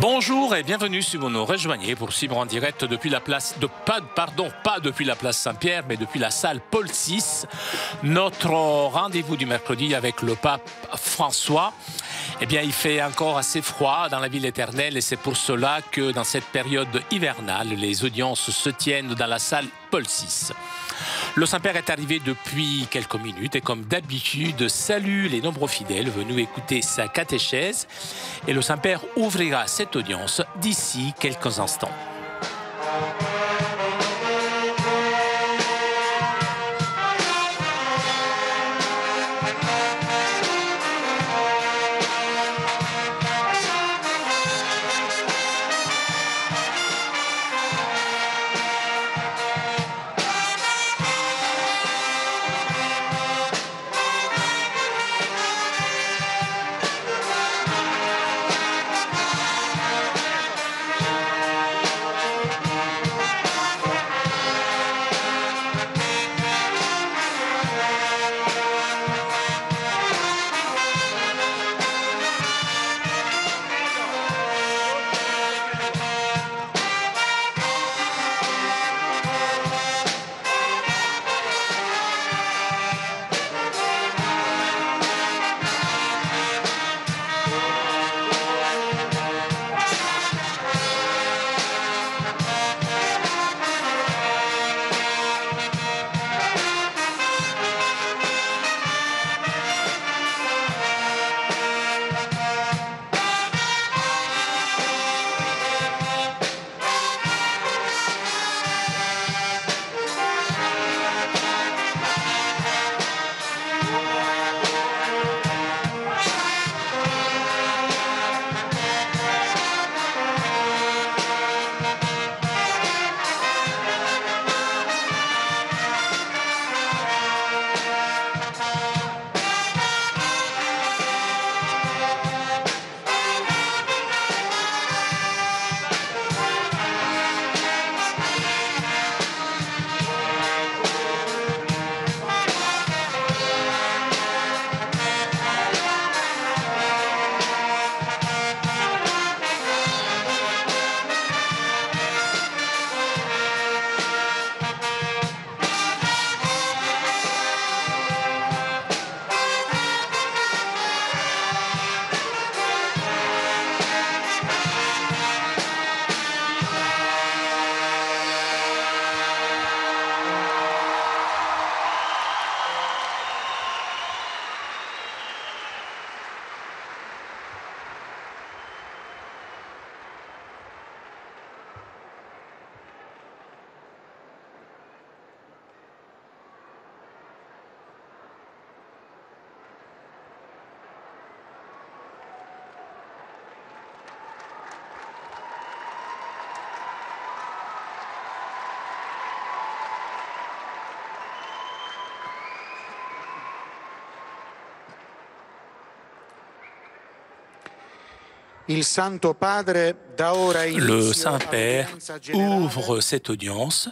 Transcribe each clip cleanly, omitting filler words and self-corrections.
Bonjour et bienvenue si vous nous rejoignez pour suivre en direct depuis la place de pas depuis la place Saint-Pierre, mais depuis la salle Paul VI, notre rendez-vous du mercredi avec le pape François. Eh bien, il fait encore assez froid dans la ville éternelle et c'est pour cela que dans cette période hivernale, les audiences se tiennent dans la salle Paul VI. Le Saint-Père est arrivé depuis quelques minutes et comme d'habitude, salue les nombreux fidèles venus écouter sa catéchèse. Et le Saint-Père ouvrira cette audience d'ici quelques instants. Le Saint-Père ouvre cette audience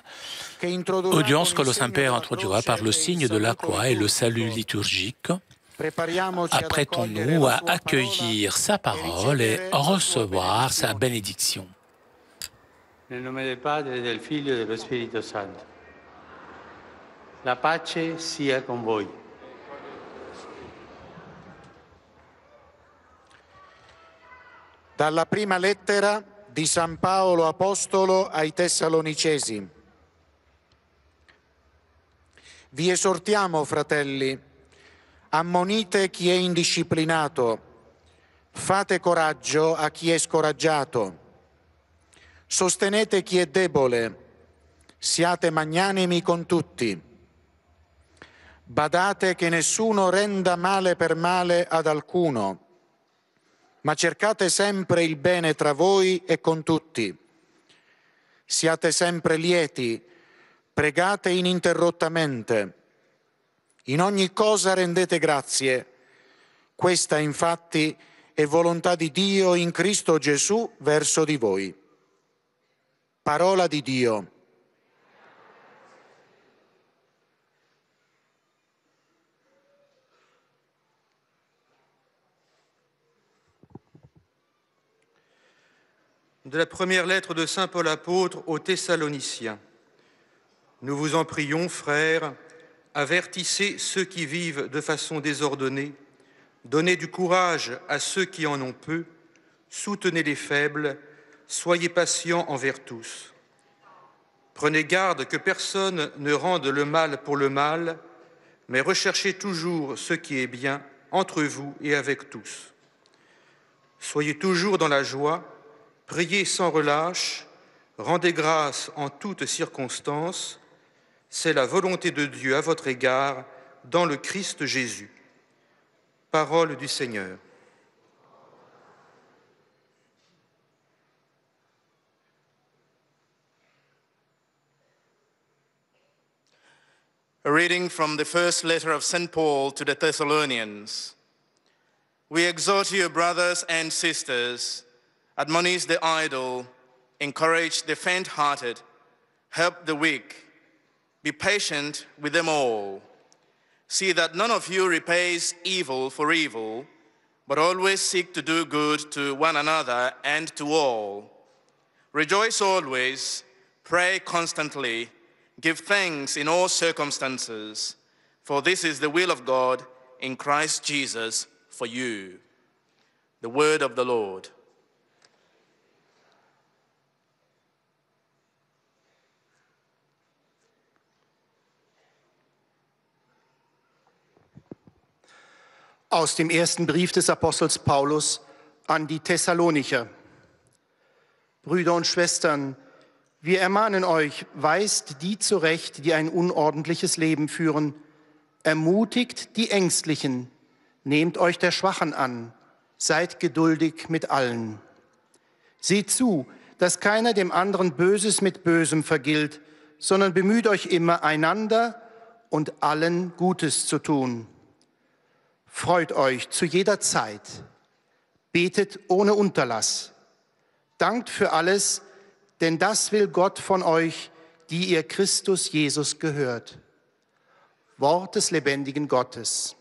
que le Saint-Père introduira par le signe de la croix et le salut liturgique. Apprêtons-nous à accueillir sa parole et recevoir sa bénédiction. Nel nome del Padre, del Figlio e dello Spirito Santo. La pace sia con voi. Dalla prima lettera di San Paolo Apostolo ai Tessalonicesi. Vi esortiamo, fratelli, ammonite chi è indisciplinato, fate coraggio a chi è scoraggiato, sostenete chi è debole, siate magnanimi con tutti. Badate che nessuno renda male per male ad alcuno, ma cercate sempre il bene tra voi e con tutti. Siate sempre lieti, pregate ininterrottamente. In ogni cosa rendete grazie. Questa, infatti, è volontà di Dio in Cristo Gesù verso di voi. Parola di Dio. de la première lettre de saint Paul apôtre aux Thessaloniciens. Nous vous en prions, frères, avertissez ceux qui vivent de façon désordonnée, donnez du courage à ceux qui en ont peu, soutenez les faibles, soyez patients envers tous. Prenez garde que personne ne rende le mal pour le mal, mais recherchez toujours ce qui est bien entre vous et avec tous. Soyez toujours dans la joie, priez sans relâche, rendez grâce en toutes circonstances. C'est la volonté de Dieu à votre égard dans le Christ Jésus. Parole du Seigneur. A reading from the first letter of St. Paul to the Thessalonians. We exhort you, brothers and sisters, admonish the idle, encourage the faint-hearted, help the weak, be patient with them all. See that none of you repays evil for evil, but always seek to do good to one another and to all. Rejoice always, pray constantly, give thanks in all circumstances, for this is the will of God in Christ Jesus for you. The word of the Lord. Aus dem ersten Brief des Apostels Paulus an die Thessalonicher. Brüder und Schwestern, wir ermahnen euch, weist die zurecht, die ein unordentliches Leben führen, ermutigt die Ängstlichen, nehmt euch der Schwachen an, seid geduldig mit allen. Seht zu, dass keiner dem anderen Böses mit Bösem vergilt, sondern bemüht euch immer, einander und allen Gutes zu tun. Freut euch zu jeder Zeit, betet ohne Unterlass, dankt für alles, denn das will Gott von euch, die ihr Christus Jesus gehört. Wort des lebendigen Gottes.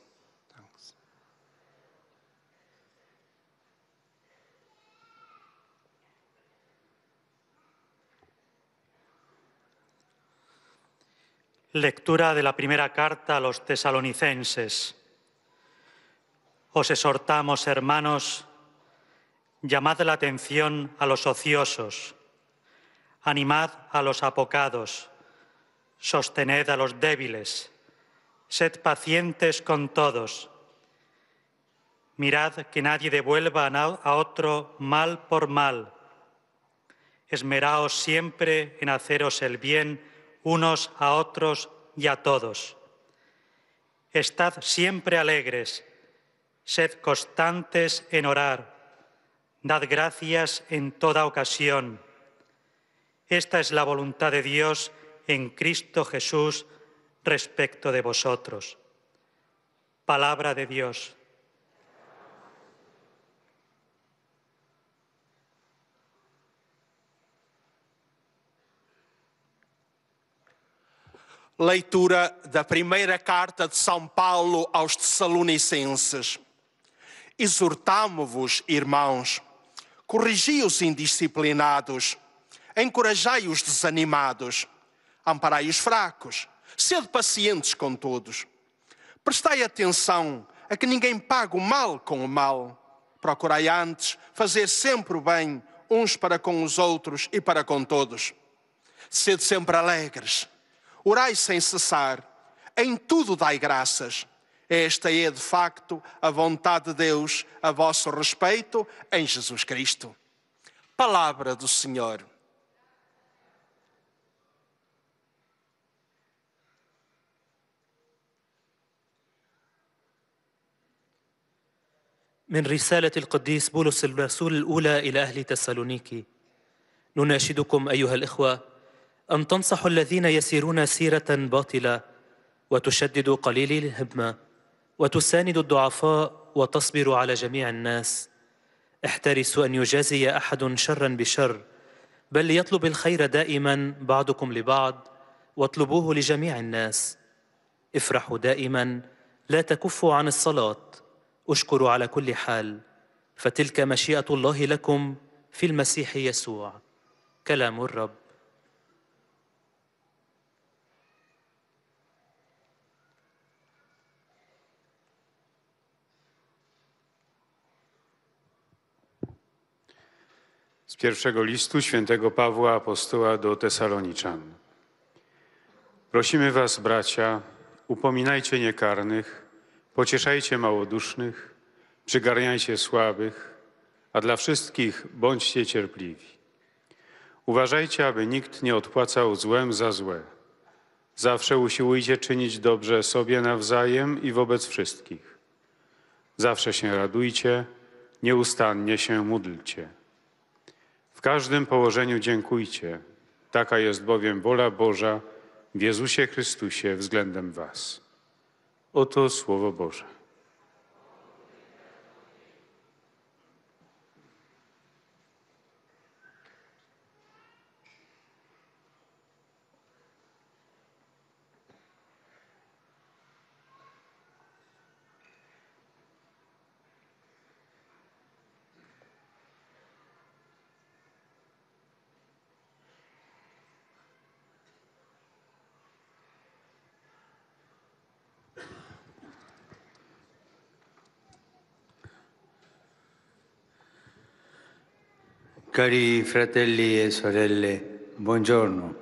Lectura de la primera carta a los tesalonicenses. Os exhortamos, hermanos, llamad la atención a los ociosos, animad a los apocados, sostened a los débiles, sed pacientes con todos. Mirad que nadie devuelva a otro mal por mal. Esmeraos siempre en haceros el bien unos a otros y a todos. Estad siempre alegres, sed constantes en orar, dad gracias en toda ocasión. Esta es la voluntad de Dios en Cristo Jesús respecto de vosotros. Palabra de Dios. Leitura da primeira carta de São Paulo aos Tessalonicenses. Exortamo-vos, irmãos, corrigi os indisciplinados, encorajai os desanimados, amparai os fracos, sede pacientes com todos. Prestai atenção a que ninguém pague o mal com o mal. Procurai antes fazer sempre o bem uns para com os outros e para com todos. Sede sempre alegres. Orai sem cessar, em tudo dai graças. Esta é, de facto, a vontade de Deus a vosso respeito em Jesus Cristo. Palavra do Senhor. من رسالة القديس بولس الرسول الأولى إلى أهل تسالونيكي. نناشدكم أيها الإخوة أن تنصحوا الذين يسيرون سيرة باطلة وتشددوا قليلي الهمة وتساندوا الضعفاء وتصبروا على جميع الناس. احترسوا أن يجازي أحد شرا بشر، بل ليطلب الخير دائما بعضكم لبعض واطلبوه لجميع الناس. افرحوا دائما، لا تكفوا عن الصلاة، اشكروا على كل حال، فتلك مشيئة الله لكم في المسيح يسوع. كلام الرب. Z pierwszego listu świętego Pawła apostoła do Tesaloniczan. Prosimy was, bracia, upominajcie niekarnych, pocieszajcie małodusznych, przygarniajcie słabych, a dla wszystkich bądźcie cierpliwi. Uważajcie, aby nikt nie odpłacał złem za złe. Zawsze usiłujcie czynić dobrze sobie nawzajem i wobec wszystkich. Zawsze się radujcie, nieustannie się módlcie. W każdym położeniu dziękujcie. Taka jest bowiem wola Boża w Jezusie Chrystusie względem was. Oto Słowo Boże. Cari fratelli e sorelle, buongiorno.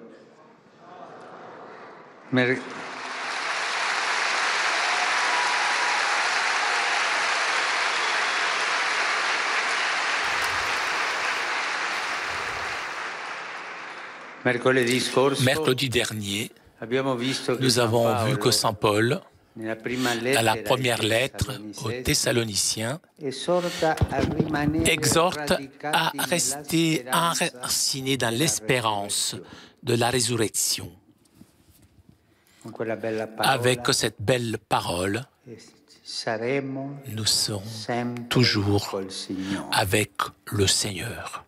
Mercredi dernier, nous avons vu que Saint Paul, dans la première lettre aux Thessaloniciens, exhorte à rester enraciné dans l'espérance de la résurrection. Avec cette belle parole, nous serons toujours avec le Seigneur.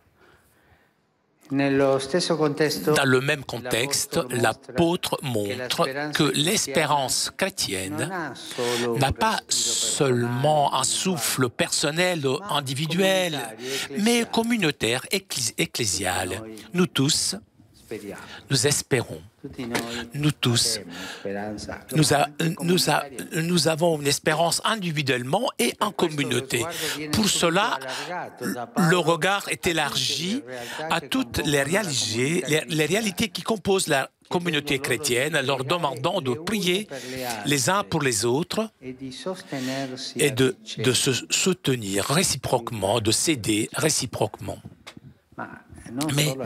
Dans le même contexte, l'apôtre montre que l'espérance chrétienne n'a pas seulement un souffle personnel, individuel, mais communautaire, ecclésial. Nous tous, nous espérons. Nous tous, nous avons une espérance individuellement et en communauté. Pour cela, le regard est élargi à toutes les réalités qui composent la communauté chrétienne, leur demandant de prier les uns pour les autres et de se soutenir réciproquement, de s'aider réciproquement. Mais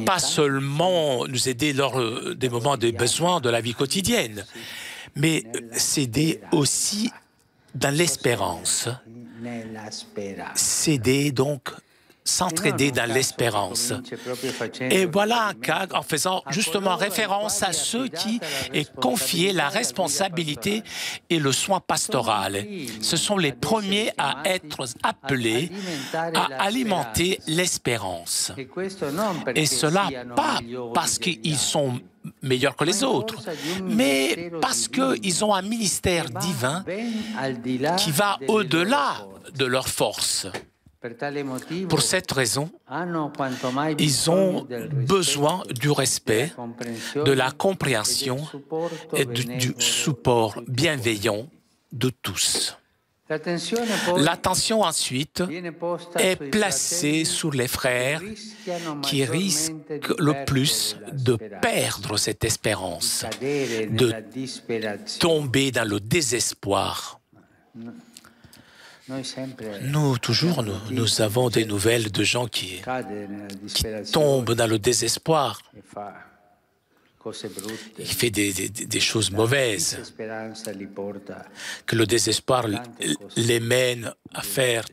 pas seulement nous aider lors des moments de besoin de la vie quotidienne, mais s'aider aussi dans l'espérance. S'aider donc, s'entraider dans l'espérance. Et voilà un cas en faisant justement référence à ceux qui est confié la responsabilité et le soin pastoral. Ce sont les premiers à être appelés à alimenter l'espérance. Et cela pas parce qu'ils sont meilleurs que les autres, mais parce qu'ils ont un ministère divin qui va au-delà de leur force. Pour cette raison, ils ont besoin du respect, de la compréhension et du support bienveillant de tous. L'attention ensuite est placée sur les frères qui risquent le plus de perdre cette espérance, de tomber dans le désespoir. Nous avons des nouvelles de gens qui tombent dans le désespoir. Il fait des choses mauvaises, que le désespoir les mène à faire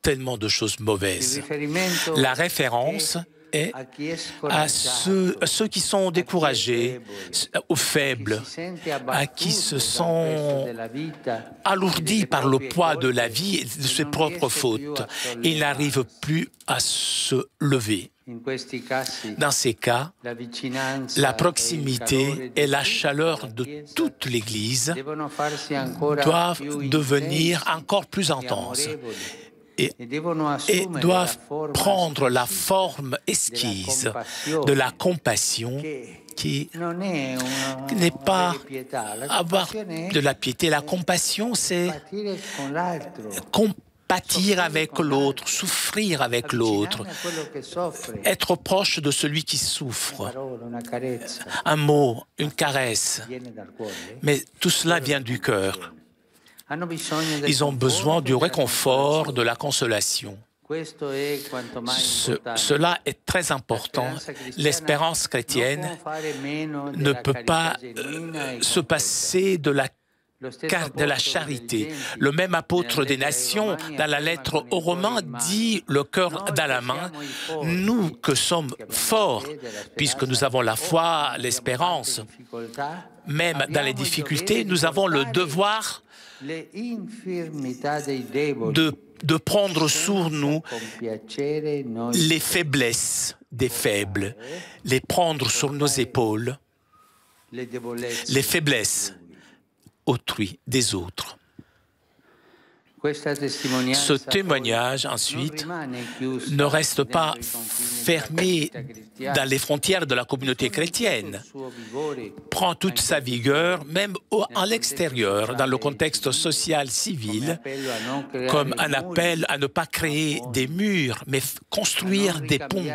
tellement de choses mauvaises. La référence est à ceux qui sont découragés, aux faibles, à qui se sont alourdis par le poids de la vie et de ses propres fautes. Ils n'arrivent plus à se lever. Dans ces cas, la proximité et la chaleur de toute l'Église doivent devenir encore plus intenses. et doivent prendre la forme esquisse de la compassion qui n'est pas avoir de la piété. La compassion, c'est compatir avec l'autre, souffrir avec l'autre, être proche de celui qui souffre. Un mot, une caresse, mais tout cela vient du cœur. Ils ont besoin du réconfort, de la consolation. Cela est très important. L'espérance chrétienne ne peut pas se passer de la charité. Le même apôtre des nations, dans la lettre aux Romains, dit le cœur dans la main, nous que sommes forts, puisque nous avons la foi, l'espérance, même dans les difficultés, nous avons le devoir de prendre sur nous les faiblesses des faibles, les prendre sur nos épaules, les faiblesses autrui, des autres. Ce témoignage, ensuite, ne reste pas fermé dans les frontières de la communauté chrétienne, prend toute sa vigueur, même à l'extérieur, dans le contexte social, civil, comme un appel à ne pas créer des murs, mais construire des ponts,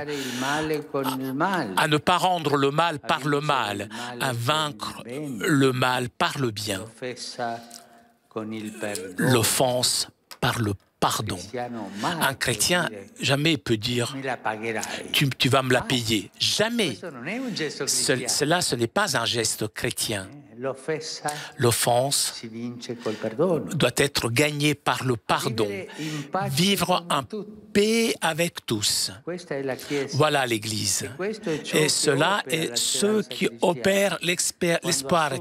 à ne pas rendre le mal par le mal, à vaincre le mal par le bien. L'offense par le pardon. Un chrétien jamais peut dire « tu vas me la payer ». Jamais. Cela, ce n'est pas un geste chrétien. L'offense doit être gagnée par le pardon. Vivre en paix avec tous. Voilà l'Église. Et cela est ce qui opère l'espoir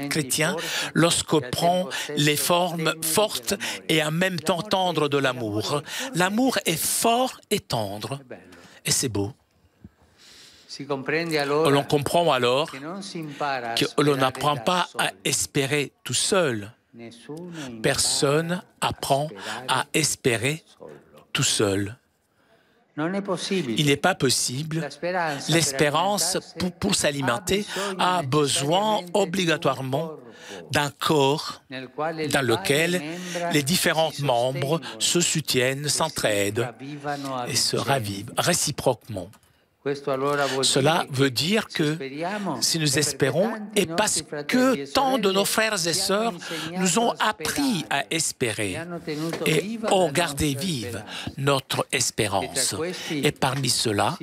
chrétien lorsqu'on prend les formes fortes et en même temps tendres de l'amour. L'amour est fort et tendre. Et c'est beau. L'on comprend alors que l'on n'apprend pas à espérer tout seul. Personne apprend à espérer tout seul. Il n'est pas possible. L'espérance, pour s'alimenter, a besoin obligatoirement d'un corps dans lequel les différents membres se soutiennent, s'entraident et se ravivent réciproquement. Cela veut dire que si nous espérons, et parce que tant de nos frères et sœurs nous ont appris à espérer et ont gardé vive notre espérance. Et parmi ceux-là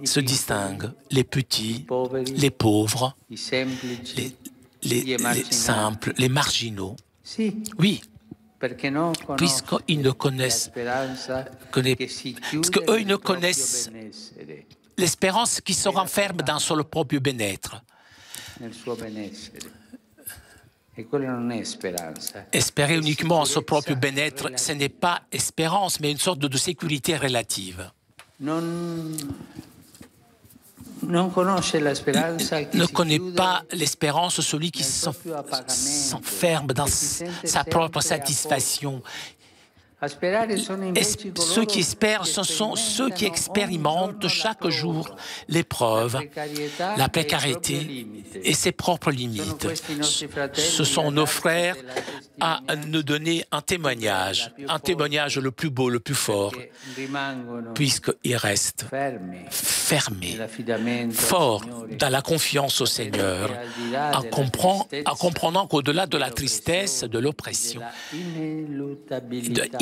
se distinguent les petits, les pauvres, les simples, les marginaux. Oui. Puisqu'ils ne connaissent, parce qu'eux, ils ne connaissent l'espérance qui se renferme dans son propre bien-être. Espérer uniquement en son propre bien-être, ce n'est pas espérance, mais une sorte de sécurité relative. Ne connaît pas l'espérance celui qui s'enferme dans sa propre satisfaction. Ceux qui espèrent, ce sont ceux qui expérimentent chaque jour l'épreuve, la précarité et ses propres limites. Ce sont nos frères à nous donner un témoignage le plus beau, le plus fort, puisqu'ils restent fermés, forts dans la confiance au Seigneur, en comprenant qu'au-delà de la tristesse, de l'oppression,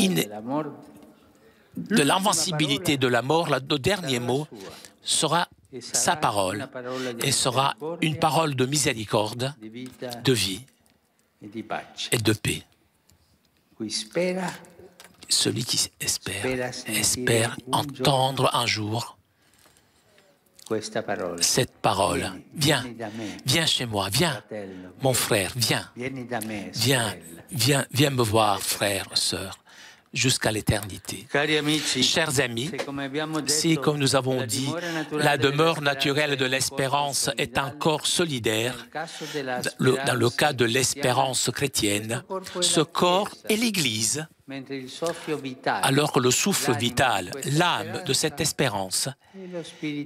de l'invincibilité de la mort, le dernier mot sera sa parole et sera une parole de miséricorde, de vie et de paix. Celui qui espère entendre un jour cette parole. Viens chez moi, viens, mon frère, viens me voir, frère, sœur, jusqu'à l'éternité. Chers amis, si, comme nous avons dit, la demeure naturelle de l'espérance est un corps solidaire, dans le cas de l'espérance chrétienne, ce corps est l'Église. Alors que le souffle vital, l'âme de cette espérance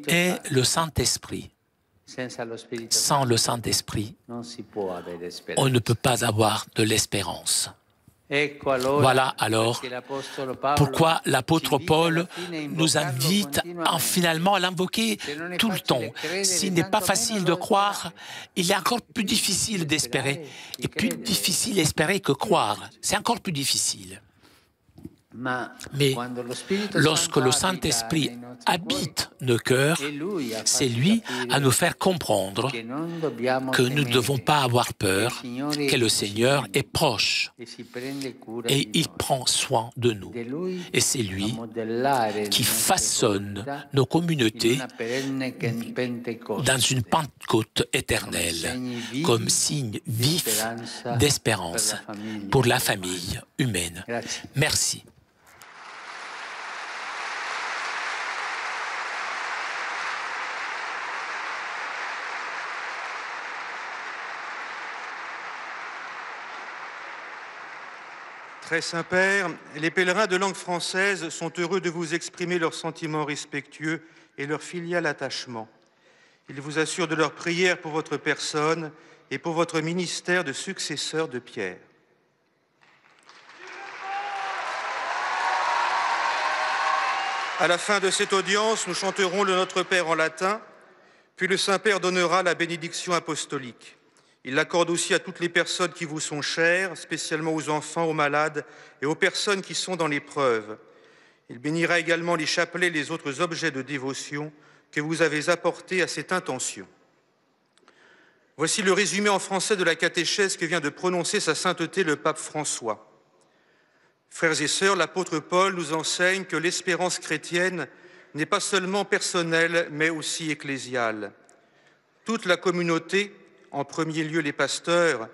est le Saint-Esprit. Sans le Saint-Esprit, on ne peut pas avoir de l'espérance. Voilà alors pourquoi l'apôtre Paul nous invite finalement à l'invoquer tout le temps. S'il n'est pas facile de croire, il est encore plus difficile d'espérer. Et plus difficile d'espérer que croire. C'est encore plus difficile. Mais lorsque le Saint-Esprit habite nos cœurs, c'est lui à nous faire comprendre que nous ne devons pas avoir peur, que le Seigneur est proche et il prend soin de nous. Et c'est lui qui façonne nos communautés dans une Pentecôte éternelle, comme signe vif d'espérance pour la famille humaine. Merci. Très Saint-Père, les pèlerins de langue française sont heureux de vous exprimer leurs sentiments respectueux et leur filial attachement. Ils vous assurent de leur prière pour votre personne et pour votre ministère de successeur de Pierre. À la fin de cette audience, nous chanterons le Notre Père en latin, puis le Saint-Père donnera la bénédiction apostolique. Il l'accorde aussi à toutes les personnes qui vous sont chères, spécialement aux enfants, aux malades et aux personnes qui sont dans l'épreuve. Il bénira également les chapelets et les autres objets de dévotion que vous avez apportés à cette intention. Voici le résumé en français de la catéchèse que vient de prononcer sa sainteté le pape François. Frères et sœurs, l'apôtre Paul nous enseigne que l'espérance chrétienne n'est pas seulement personnelle, mais aussi ecclésiale. Toute la communauté, en premier lieu les pasteurs,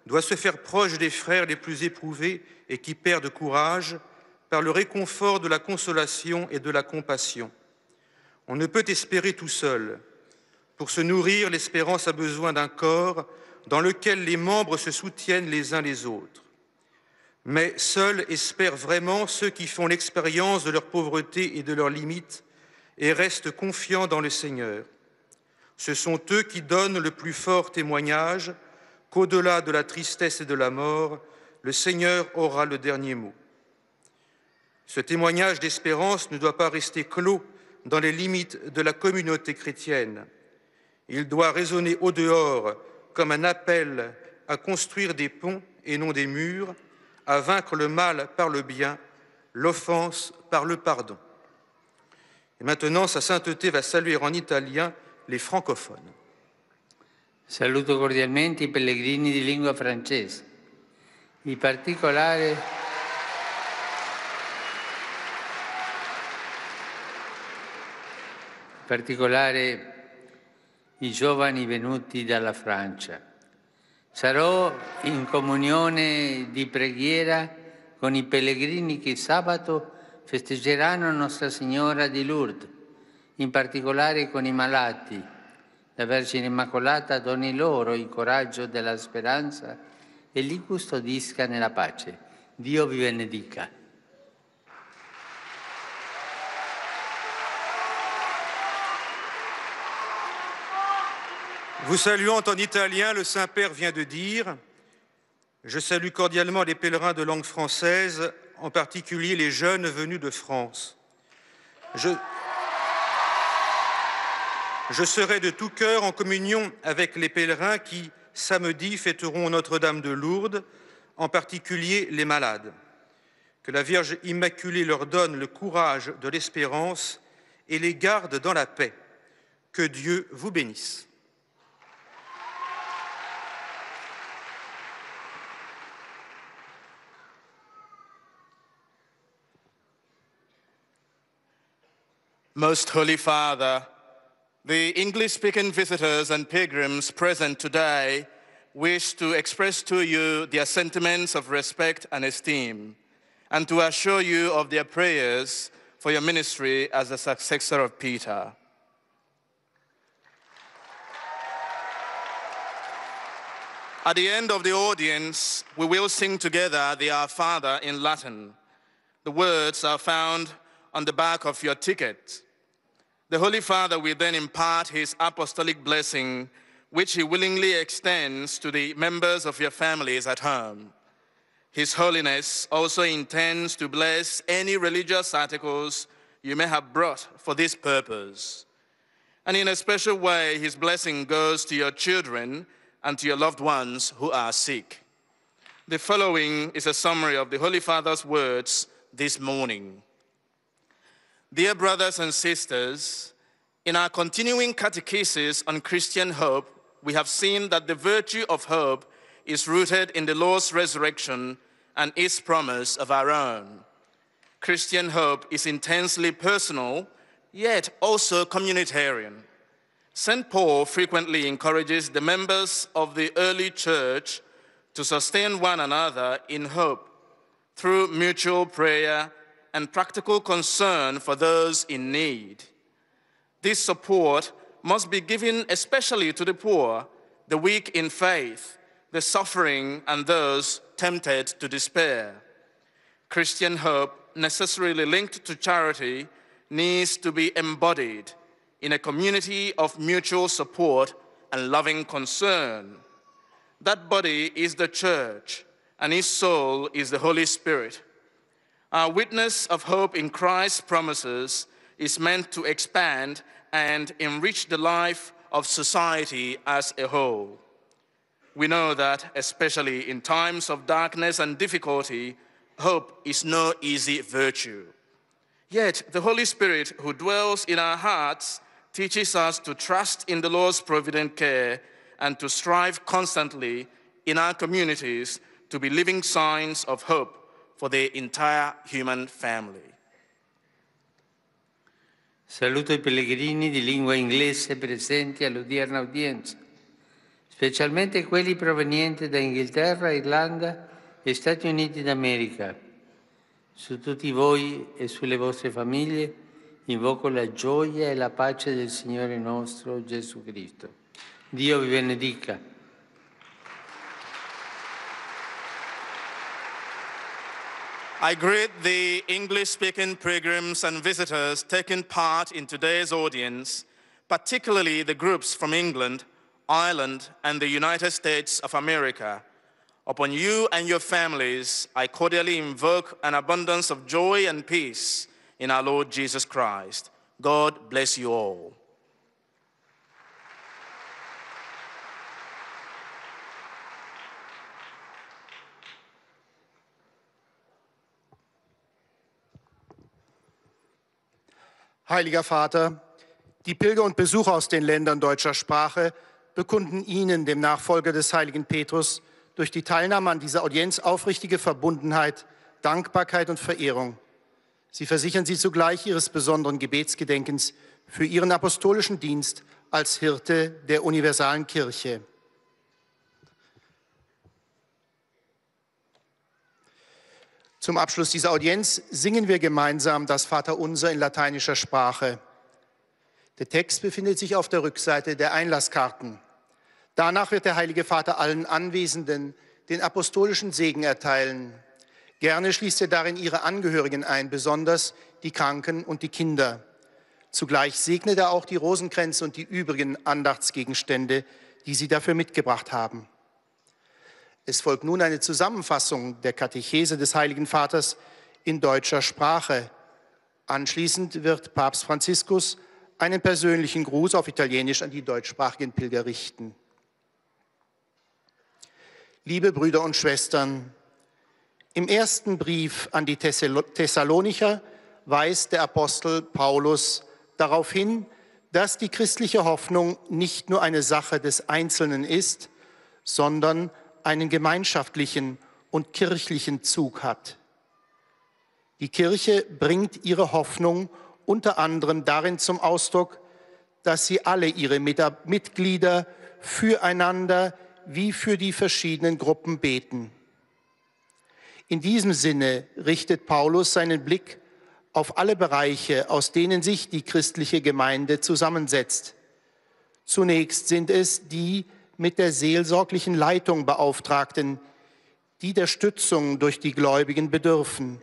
doit se faire proche des frères les plus éprouvés et qui perdent courage par le réconfort de la consolation et de la compassion. On ne peut espérer tout seul. Pour se nourrir, l'espérance a besoin d'un corps dans lequel les membres se soutiennent les uns les autres. Mais seuls espèrent vraiment ceux qui font l'expérience de leur pauvreté et de leurs limites et restent confiants dans le Seigneur. Ce sont eux qui donnent le plus fort témoignage qu'au-delà de la tristesse et de la mort, le Seigneur aura le dernier mot. Ce témoignage d'espérance ne doit pas rester clos dans les limites de la communauté chrétienne. Il doit résonner au dehors comme un appel à construire des ponts et non des murs, à vaincre le mal par le bien, l'offense par le pardon. Et maintenant, sa sainteté va saluer en italien les francophones. Saluto cordialmente i pellegrini di lingua francese, in particolare i giovani venuti dalla Francia. Sarò in comunione di preghiera con i pellegrini che sabato festeggeranno Nostra Signora di Lourdes, in particolare con i malati. La Vergine Immacolata doni loro il coraggio della speranza e li custodisca nella pace. Dio vi benedica. Vous saluant en italien, le Saint-Père vient de dire « Je salue cordialement les pèlerins de langue française, en particulier les jeunes venus de France. Je serai de tout cœur en communion avec les pèlerins qui, samedi, fêteront Notre-Dame de Lourdes, en particulier les malades. Que la Vierge Immaculée leur donne le courage de l'espérance et les garde dans la paix. Que Dieu vous bénisse. » Most Holy Father, the English-speaking visitors and pilgrims present today wish to express to you their sentiments of respect and esteem, and to assure you of their prayers for your ministry as a successor of Peter. At the end of the audience, we will sing together the Our Father in Latin. The words are found on the back of your ticket. The Holy Father will then impart his apostolic blessing, which he willingly extends to the members of your families at home. His Holiness also intends to bless any religious articles you may have brought for this purpose. And in a special way, his blessing goes to your children and to your loved ones who are sick. The following is a summary of the Holy Father's words this morning. Dear brothers and sisters, in our continuing catechesis on Christian hope, we have seen that the virtue of hope is rooted in the Lord's resurrection and its promise of our own. Christian hope is intensely personal, yet also communitarian. St. Paul frequently encourages the members of the early church to sustain one another in hope through mutual prayer and practical concern for those in need. This support must be given especially to the poor, the weak in faith, the suffering, and those tempted to despair. Christian hope, necessarily linked to charity, needs to be embodied in a community of mutual support and loving concern. That body is the church, and its soul is the Holy Spirit. Our witness of hope in Christ's promises is meant to expand and enrich the life of society as a whole. We know that, especially in times of darkness and difficulty, hope is no easy virtue. Yet the Holy Spirit who dwells in our hearts teaches us to trust in the Lord's provident care and to strive constantly in our communities to be living signs of hope for the entire human family. Saluto i pellegrini di lingua inglese presenti all'odierna udienza, specialmente quelli provenienti da Inghilterra, Irlanda e Stati Uniti d'America. Su tutti voi e sulle vostre famiglie invoco la gioia e la pace del Signore nostro Gesù Cristo. Dio vi benedica. I greet the English-speaking pilgrims and visitors taking part in today's audience, particularly the groups from England, Ireland, and the United States of America. Upon you and your families, I cordially invoke an abundance of joy and peace in our Lord Jesus Christ. God bless you all. Heiliger Vater, die Pilger und Besucher aus den Ländern deutscher Sprache bekunden Ihnen, dem Nachfolger des heiligen Petrus, durch die Teilnahme an dieser Audienz aufrichtige Verbundenheit, Dankbarkeit und Verehrung. Sie versichern Sie zugleich Ihres besonderen Gebetsgedenkens für Ihren apostolischen Dienst als Hirte der universalen Kirche. Zum Abschluss dieser Audienz singen wir gemeinsam das Vaterunser in lateinischer Sprache. Der Text befindet sich auf der Rückseite der Einlasskarten. Danach wird der Heilige Vater allen Anwesenden den apostolischen Segen erteilen. Gerne schließt er darin ihre Angehörigen ein, besonders die Kranken und die Kinder. Zugleich segnet er auch die Rosenkränze und die übrigen Andachtsgegenstände, die sie dafür mitgebracht haben. Es folgt nun eine Zusammenfassung der Katechese des Heiligen Vaters in deutscher Sprache. Anschließend wird Papst Franziskus einen persönlichen Gruß auf Italienisch an die deutschsprachigen Pilger richten. Liebe Brüder und Schwestern, im ersten Brief an die Thessalonicher weist der Apostel Paulus darauf hin, dass die christliche Hoffnung nicht nur eine Sache des Einzelnen ist, sondern einen gemeinschaftlichen und kirchlichen Zug hat. Die Kirche bringt ihre Hoffnung unter anderem darin zum Ausdruck, dass sie alle ihre Mitglieder füreinander wie für die verschiedenen Gruppen beten. In diesem Sinne richtet Paulus seinen Blick auf alle Bereiche, aus denen sich die christliche Gemeinde zusammensetzt. Zunächst sind es die mit der seelsorglichen Leitung beauftragten, die der Stützung durch die Gläubigen bedürfen.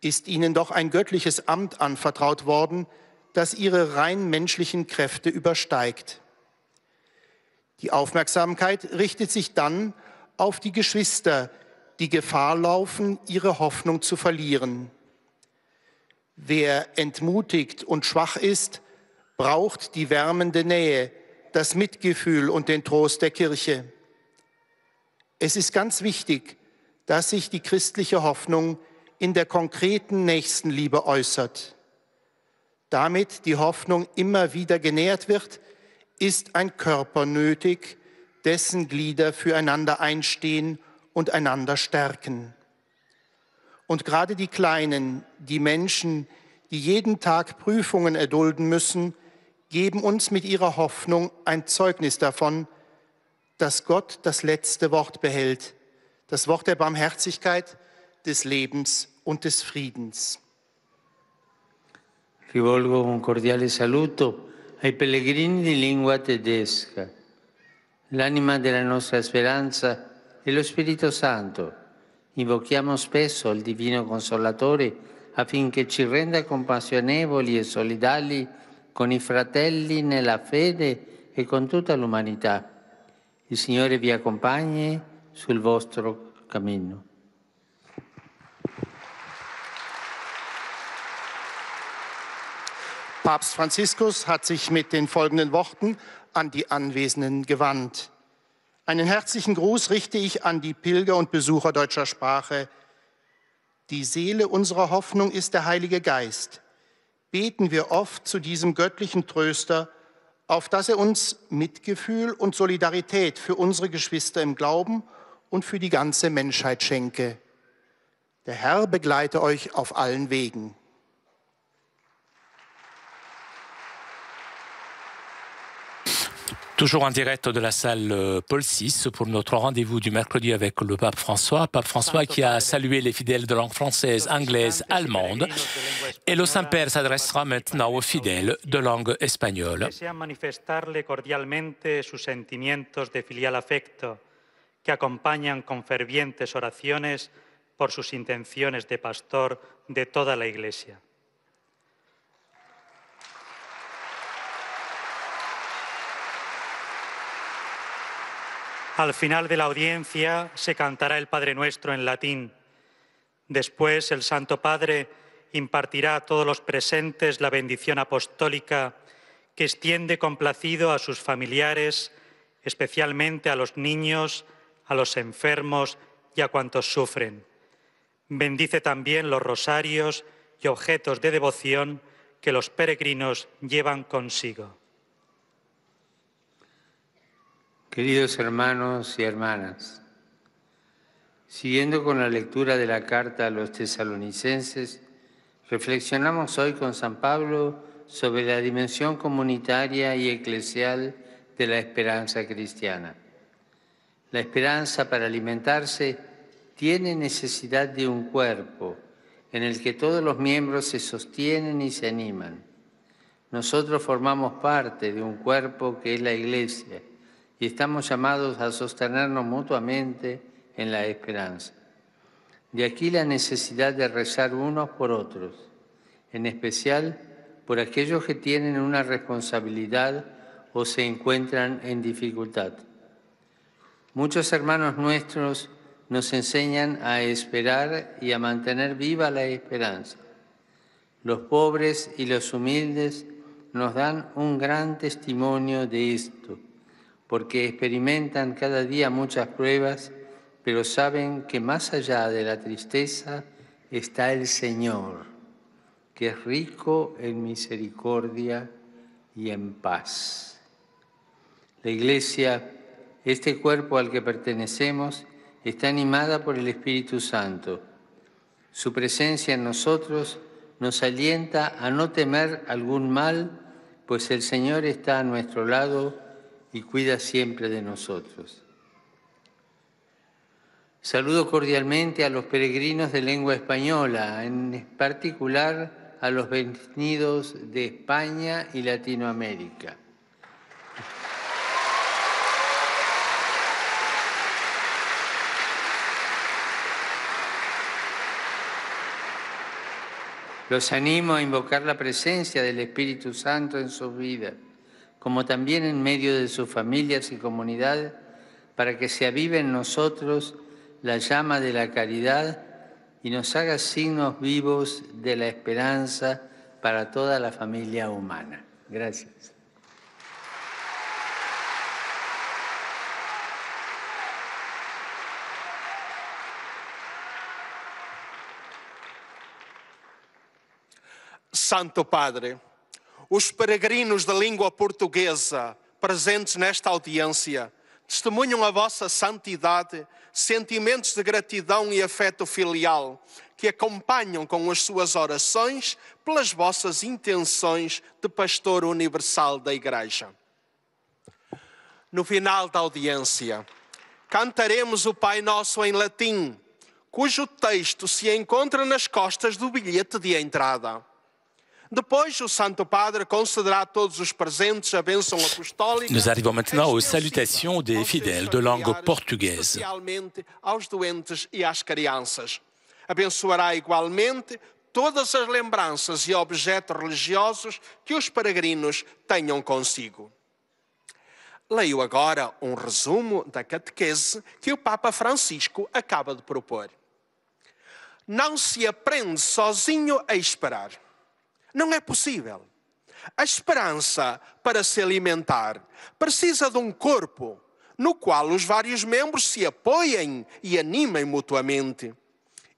Ist ihnen doch ein göttliches Amt anvertraut worden, das ihre rein menschlichen Kräfte übersteigt. Die Aufmerksamkeit richtet sich dann auf die Geschwister, die Gefahr laufen, ihre Hoffnung zu verlieren. Wer entmutigt und schwach ist, braucht die wärmende Nähe, das Mitgefühl und den Trost der Kirche. Es ist ganz wichtig, dass sich die christliche Hoffnung in der konkreten Nächstenliebe äußert. Damit die Hoffnung immer wieder genährt wird, ist ein Körper nötig, dessen Glieder füreinander einstehen und einander stärken. Und gerade die Kleinen, die Menschen, die jeden Tag Prüfungen erdulden müssen, geben uns mit ihrer Hoffnung ein Zeugnis davon, dass Gott das letzte Wort behält, das Wort der Barmherzigkeit, des Lebens und des Friedens. Rivolgo un cordiale saluto ai pellegrini di lingua tedesca. L'anima della nostra speranza è lo Spirito Santo. Invochiamo spesso il Divino Consolatore affinché ci renda compassionevoli e solidali con i fratelli nella fede e con tutta l'umanità. Il Signore vi accompagni sul vostro cammino. Papst Franziskus hat sich mit den folgenden Worten an die Anwesenden gewandt. Einen herzlichen Gruß richte ich an die Pilger und Besucher deutscher Sprache. Die Seele unserer Hoffnung ist der Heilige Geist. Beten wir oft zu diesem göttlichen Tröster, auf dass er uns Mitgefühl und Solidarität für unsere Geschwister im Glauben und für die ganze Menschheit schenke. Der Herr begleite euch auf allen Wegen. Toujours en direct de la salle Paul VI pour notre rendez-vous du mercredi avec le pape François qui a salué les fidèles de langue française, anglaise, allemande. Et le Saint-Père s'adressera maintenant aux fidèles de langue espagnole. Desean manifestarle cordialmente sus sentimientos de filial afecto que acompañan con fervientes oraciones por sus intenciones de pastor de toda la Iglesia. Al final de la audiencia se cantará el Padre Nuestro en latín. Después el Santo Padre impartirá a todos los presentes la bendición apostólica que extiende complacido a sus familiares, especialmente a los niños, a los enfermos y a cuantos sufren. Bendice también los rosarios y objetos de devoción que los peregrinos llevan consigo. Queridos hermanos y hermanas, siguiendo con la lectura de la carta a los tesalonicenses, reflexionamos hoy con San Pablo sobre la dimensión comunitaria y eclesial de la esperanza cristiana. La esperanza, para alimentarse, tiene necesidad de un cuerpo en el que todos los miembros se sostienen y se animan. Nosotros formamos parte de un cuerpo que es la Iglesia, y estamos llamados a sostenernos mutuamente en la esperanza. De aquí la necesidad de rezar unos por otros, en especial por aquellos que tienen una responsabilidad o se encuentran en dificultad. Muchos hermanos nuestros nos enseñan a esperar y a mantener viva la esperanza. Los pobres y los humildes nos dan un gran testimonio de esto, porque experimentan cada día muchas pruebas, pero saben que más allá de la tristeza está el Señor, que es rico en misericordia y en paz. La Iglesia, este cuerpo al que pertenecemos, está animada por el Espíritu Santo. Su presencia en nosotros nos alienta a no temer algún mal, pues el Señor está a nuestro lado y cuida siempre de nosotros. Saludo cordialmente a los peregrinos de lengua española, en particular a los venidos de España y Latinoamérica. Los animo a invocar la presencia del Espíritu Santo en sus vidas, como también en medio de sus familias y comunidades, para que se avive en nosotros la llama de la caridad y nos haga signos vivos de la esperanza para toda la familia humana. Gracias. Santo Padre, os peregrinos da língua portuguesa presentes nesta audiência testemunham a vossa santidade, sentimentos de gratidão e afeto filial que acompanham com as suas orações pelas vossas intenções de pastor universal da Igreja. No final da audiência, cantaremos o Pai Nosso em latim, cujo texto se encontra nas costas do bilhete de entrada. Depois, o Santo Padre concederá a todos os presentes a bênção apostólica. Nous arrivons maintenant aux salutations des fidèles de langue portugaise. Especialmente aos doentes e às crianças. Abençoará igualmente todas as lembranças e objetos religiosos que os peregrinos tenham consigo. Leio agora um resumo da catequese que o Papa Francisco acaba de propor. Não se aprende sozinho a esperar. Não é possível. A esperança, para se alimentar, precisa de um corpo no qual os vários membros se apoiem e animem mutuamente.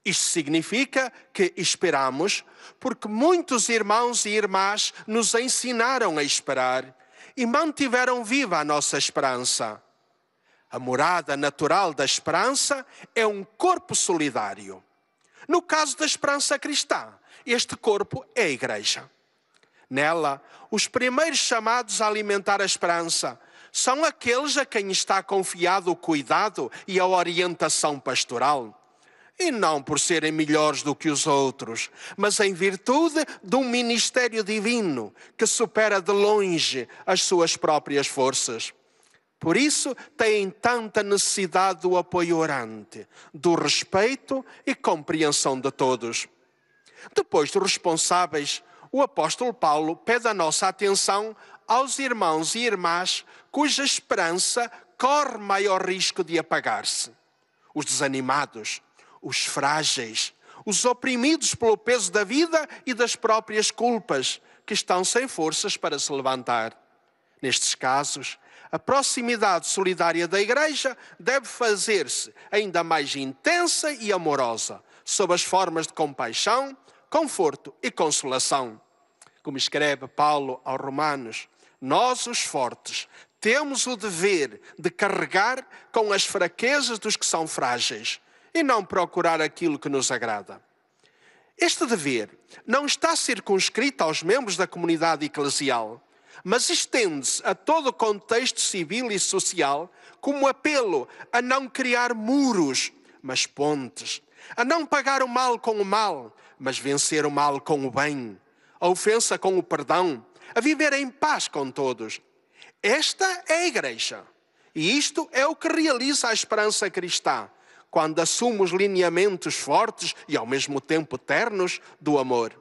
Isto significa que esperamos porque muitos irmãos e irmãs nos ensinaram a esperar e mantiveram viva a nossa esperança. A morada natural da esperança é um corpo solidário. No caso da esperança cristã, este corpo é a Igreja. Nela, os primeiros chamados a alimentar a esperança são aqueles a quem está confiado o cuidado e a orientação pastoral. E não por serem melhores do que os outros, mas em virtude de um ministério divino que supera de longe as suas próprias forças. Por isso, têm tanta necessidade do apoio orante, do respeito e compreensão de todos. Depois dos responsáveis, o apóstolo Paulo pede a nossa atenção aos irmãos e irmãs cuja esperança corre maior risco de apagar-se. Os desanimados, os frágeis, os oprimidos pelo peso da vida e das próprias culpas, que estão sem forças para se levantar. Nestes casos, a proximidade solidária da Igreja deve fazer-se ainda mais intensa e amorosa, sob as formas de compaixão, conforto e consolação. Como escreve Paulo aos Romanos, nós, os fortes, temos o dever de carregar com as fraquezas dos que são frágeis e não procurar aquilo que nos agrada. Este dever não está circunscrito aos membros da comunidade eclesial, mas estende-se a todo o contexto civil e social como apelo a não criar muros, mas pontes, a não pagar o mal com o mal, mas vencer o mal com o bem, a ofensa com o perdão, a viver em paz com todos. Esta é a Igreja, e isto é o que realiza a esperança cristã, quando assume os lineamentos fortes e ao mesmo tempo ternos do amor.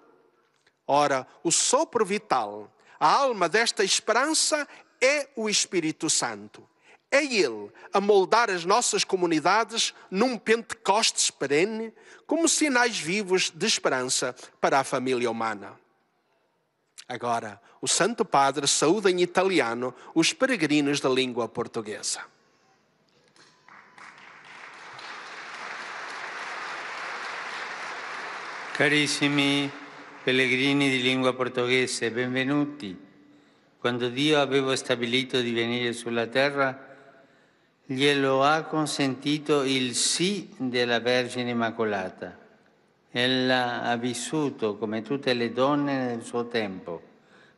Ora, o sopro vital, a alma desta esperança é o Espírito Santo. É Ele a moldar as nossas comunidades num Pentecostes perene, como sinais vivos de esperança para a família humana. Agora, o Santo Padre saúda em italiano os peregrinos da língua portuguesa. Carissimi pellegrini di lingua portoghese, benvenuti. Quando Dio aveva stabilito di venire sulla terra, glielo ha consentito il sì della Vergine Immacolata. Ella ha vissuto come tutte le donne nel suo tempo,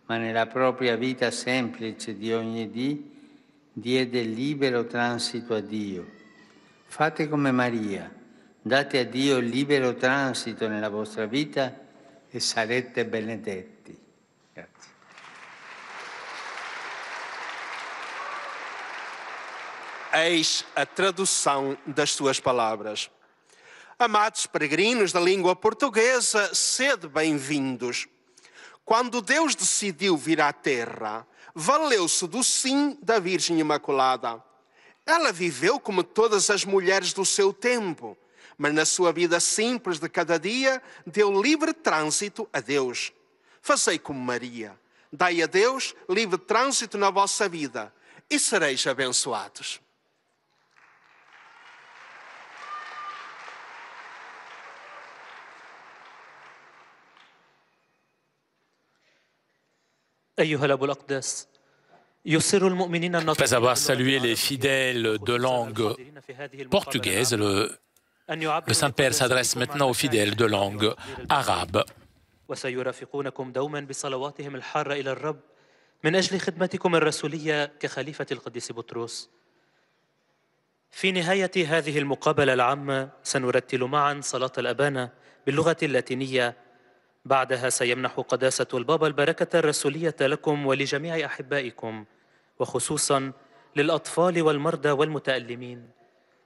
ma nella propria vita semplice di ogni dì diede libero transito a Dio. Fate come Maria, date a Dio libero transito nella vostra vita e sarete benedetti. Grazie. Eis a tradução das suas palavras. Amados peregrinos da língua portuguesa, sede bem-vindos. Quando Deus decidiu vir à Terra, valeu-se do sim da Virgem Imaculada. Ela viveu como todas as mulheres do seu tempo, mas na sua vida simples de cada dia deu livre trânsito a Deus. Fazei como Maria. Dai a Deus livre trânsito na vossa vida e sereis abençoados. Après avoir salué les fidèles de langue portugaise, le Saint-Père s'adresse maintenant aux fidèles de langue arabe. وسيرافقونكم دوما بصلواتهم الحارة إلى الرب من أجل خدمتكم الرسولية كخليفة القديس بطرس. في نهاية هذه المقابلة العامة سنرتل معا صلاة الأبانة باللغة اللاتينية. بعدها سيمنح قداسة البابا البركة الرسولية لكم ولجميع أحبائكم، وخصوصا للأطفال والمرضى والمتألمين،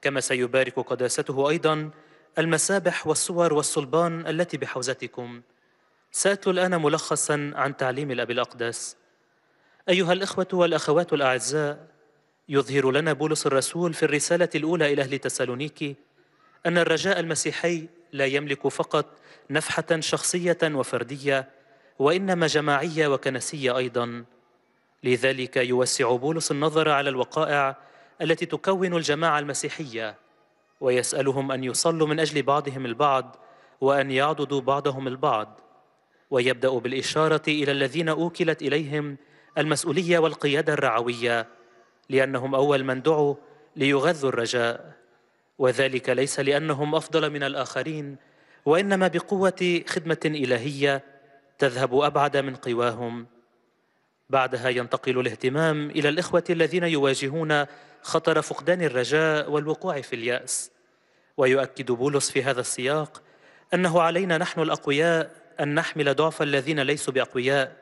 كما سيبارك قداسته أيضا المسابح والصور والصلبان التي بحوزتكم. سأتلو الآن ملخصا عن تعليم الأب الأقدس. أيها الإخوة والأخوات الأعزاء، يظهر لنا بولس الرسول في الرسالة الأولى إلى أهل تسالونيكي أن الرجاء المسيحي لا يملك فقط نفحة شخصية وفردية، وإنما جماعية وكنسية أيضا. لذلك يوسع بولس النظر على الوقائع التي تكون الجماعة المسيحية، ويسألهم أن يصلوا من أجل بعضهم البعض وأن يعضدوا بعضهم البعض، ويبدأ بالإشارة إلى الذين أوكلت إليهم المسؤولية والقيادة الرعوية، لأنهم أول من دعوا ليغذوا الرجاء، وذلك ليس لأنهم أفضل من الآخرين، وإنما بقوة خدمة إلهية تذهب أبعد من قواهم. بعدها ينتقل الاهتمام إلى الإخوة الذين يواجهون خطر فقدان الرجاء والوقوع في اليأس، ويؤكد بولس في هذا السياق أنه علينا نحن الأقوياء أن نحمل ضعف الذين ليسوا بأقوياء،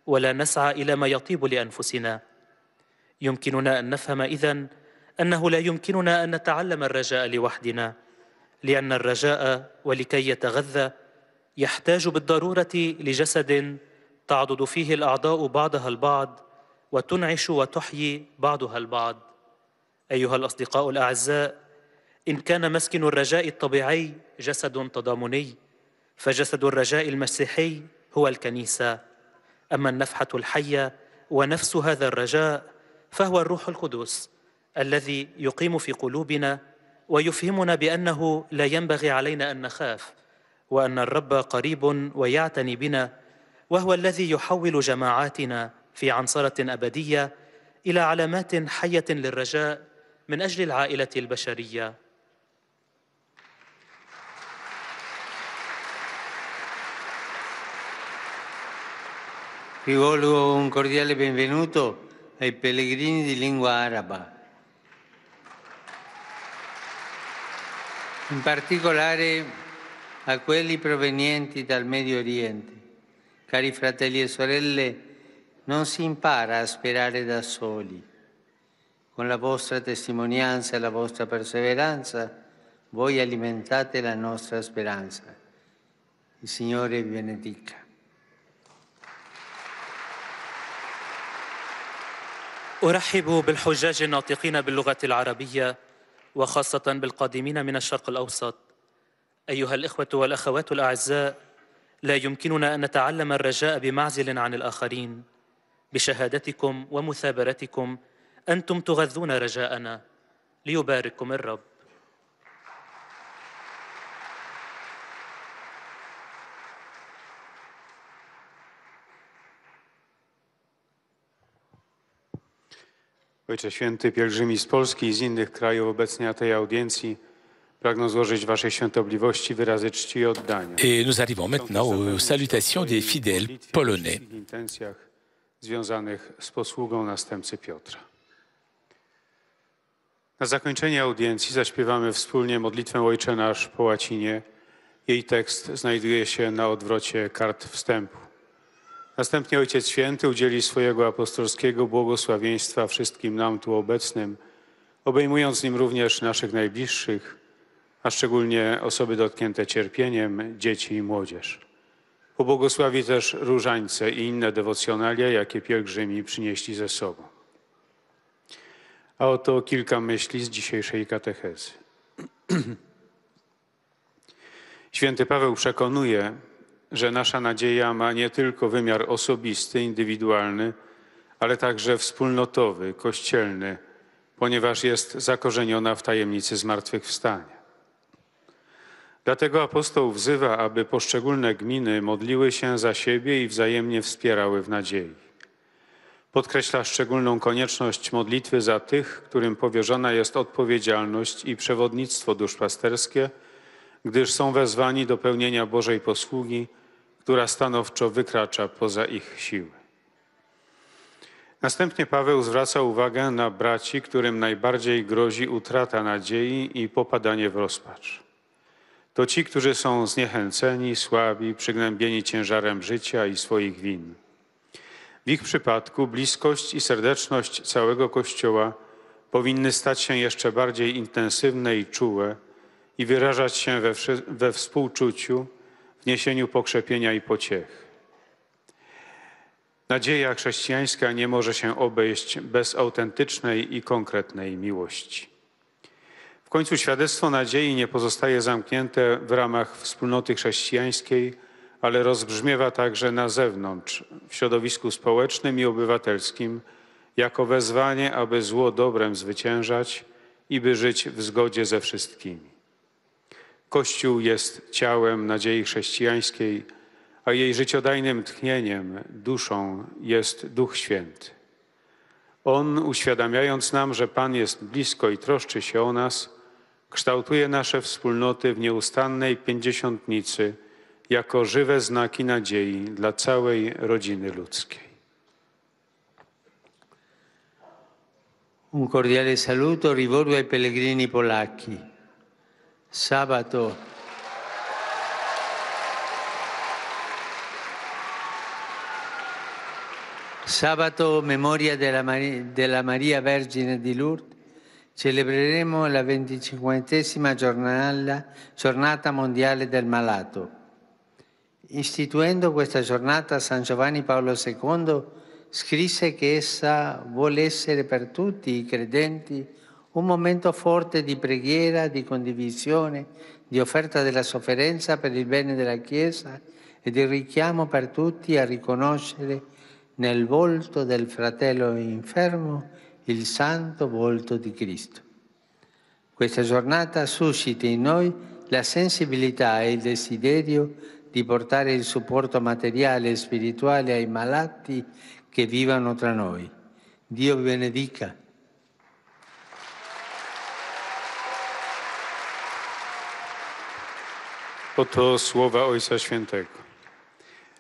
ولا نسعى إلى ما يطيب لأنفسنا. يمكننا أن نفهم إذن أنه لا يمكننا أن نتعلم الرجاء لوحدنا، لأن الرجاء ولكي يتغذى يحتاج بالضرورة لجسد تعضد فيه الأعضاء بعضها البعض وتنعش وتحيي بعضها البعض. أيها الأصدقاء الأعزاء، إن كان مسكن الرجاء الطبيعي جسد تضامني، فجسد الرجاء المسيحي هو الكنيسة. أما النفحة الحية ونفس هذا الرجاء فهو الروح القدس الذي يقيم في قلوبنا ويفهمنا بأنه لا ينبغي علينا أن نخاف، وأن الرب قريب ويعتني بنا، وهو الذي يحول جماعاتنا في عنصرة أبدية إلى علامات حية للرجاء من أجل العائلة البشرية. Rivolgo un cordiale benvenuto ai pellegrini di lingua araba, in particolare a quelli provenienti dal Medio Oriente. Cari fratelli e sorelle, non si impara a sperare da soli. Con la vostra testimonianza e la vostra perseveranza, voi alimentate la nostra speranza. Il Signore vi benedica. أرحب بالحجاج الناطقين باللغة العربية، وخاصة بالقادمين من الشرق الأوسط. أيها الإخوة والأخوات الأعزاء، لا يمكننا أن نتعلم الرجاء بمعزل عن الآخرين. بشهادتكم ومثابرتكم أنتم تغذون رجاءنا. ليبارككم الرب. Ojcze Święty, pielgrzymi z Polski i z innych krajów obecnie na tej audiencji pragną złożyć Waszej Świątobliwości wyrazy czci i oddania. Et nous arrivons maintenant aux salutations des fidèles polonais. W intencjach związanych z posługą następcy Piotra. Na zakończenie audiencji zaśpiewamy wspólnie modlitwę Ojcze Nasz po łacinie. Jej tekst znajduje się na odwrocie kart wstępu. Następnie Ojciec Święty udzieli swojego apostolskiego błogosławieństwa wszystkim nam tu obecnym, obejmując nim również naszych najbliższych, a szczególnie osoby dotknięte cierpieniem, dzieci i młodzież. Pobłogosławi też różańce i inne dewocjonalia, jakie pielgrzymi przynieśli ze sobą. A oto kilka myśli z dzisiejszej katechezy. Święty Paweł przekonuje, że nasza nadzieja ma nie tylko wymiar osobisty, indywidualny, ale także wspólnotowy, kościelny, ponieważ jest zakorzeniona w tajemnicy zmartwychwstania. Dlatego apostoł wzywa, aby poszczególne gminy modliły się za siebie i wzajemnie wspierały w nadziei. Podkreśla szczególną konieczność modlitwy za tych, którym powierzona jest odpowiedzialność i przewodnictwo duszpasterskie, gdyż są wezwani do pełnienia Bożej posługi, która stanowczo wykracza poza ich siły. Następnie Paweł zwraca uwagę na braci, którym najbardziej grozi utrata nadziei i popadanie w rozpacz. To ci, którzy są zniechęceni, słabi, przygnębieni ciężarem życia i swoich win. W ich przypadku bliskość i serdeczność całego Kościoła powinny stać się jeszcze bardziej intensywne i czułe i wyrażać się we współczuciu, w niesieniu pokrzepienia i pociechy. Nadzieja chrześcijańska nie może się obejść bez autentycznej i konkretnej miłości. W końcu świadectwo nadziei nie pozostaje zamknięte w ramach wspólnoty chrześcijańskiej, ale rozbrzmiewa także na zewnątrz, w środowisku społecznym i obywatelskim, jako wezwanie, aby zło dobrem zwyciężać i by żyć w zgodzie ze wszystkimi. Kościół jest ciałem nadziei chrześcijańskiej, a jej życiodajnym tchnieniem, duszą jest Duch Święty. On, uświadamiając nam, że Pan jest blisko i troszczy się o nas, kształtuje nasze wspólnoty w nieustannej pięćdziesiątnicy jako żywe znaki nadziei dla całej rodziny ludzkiej. Un cordiale saluto rivolgo ai pellegrini polacchi. Sabato, memoria della Maria Vergine di Lourdes, celebreremo la 25esima giornata mondiale del malato. Istituendo questa giornata, San Giovanni Paolo II scrisse che essa vuole essere per tutti i credenti un momento forte di preghiera, di condivisione, di offerta della sofferenza per il bene della Chiesa e di richiamo per tutti a riconoscere nel volto del fratello infermo il santo volto di Cristo. Questa giornata suscita in noi la sensibilità e il desiderio di portare il supporto materiale e spirituale ai malati che vivono tra noi. Dio vi benedica. Oto słowa Ojca Świętego.